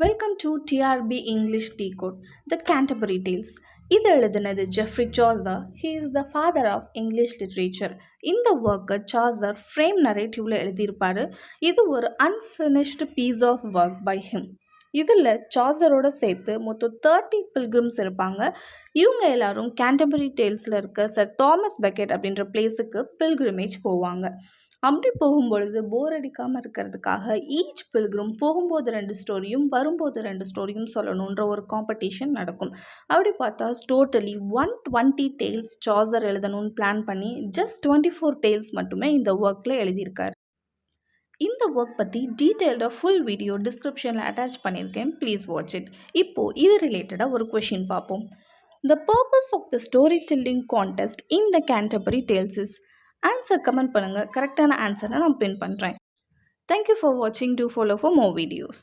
Welcome to TRB English Decode, The Canterbury Tales. இது எழுதினது Geoffrey Chaucer. He is the father of English literature. இந்த ஒர்க்கை Chaucer frame நரேட்டிவ்ல எழுதியிருப்பாரு. இது ஒரு unfinished piece of work by him. இதில் சாசரோட சேர்த்து மொத்தம் 30 பில்கிரிம்ஸ் இருப்பாங்க. இவங்க எல்லாரும் கேண்டர்பரி டேல்ஸில் இருக்க சர் தாமஸ் பெக்கெட் அப்படின்ற பிளேஸுக்கு பில்கிரிமேஜ் போவாங்க. அப்படி போகும்பொழுது போர் அடிக்காமல் இருக்கிறதுக்காக ஈச் பில்கிரும் போகும்போது 2 ஸ்டோரியும் வரும்போது 2 ஸ்டோரியும் சொல்லணுன்ற ஒரு காம்படிஷன் நடக்கும். அப்படி பார்த்தா டோட்டலி 120 டேல்ஸ் சாசர் எழுதணும்னு பிளான் பண்ணி ஜஸ்ட் 24 டேல்ஸ் மட்டுமே இந்த ஒர்க்கில் எழுதியிருக்காரு. இந்த ஒர்க் பற்றி டீட்டெயில்டாக ஃபுல் வீடியோ டிஸ்கிரிப்ஷனில் அட்டாச் பண்ணியிருக்கேன், ப்ளீஸ் வாட்ச் இட். இப்போது இது ரிலேட்டடாக ஒரு கொஷின் பார்ப்போம். The purpose of the storytelling contest in the Canterbury Tales is. Answer comment பண்ணுங்கள். கரெக்டான ஆன்சரை நான் பின் பண்ணுறேன். தேங்க்யூ ஃபார் வாட்சிங். Do follow for more videos.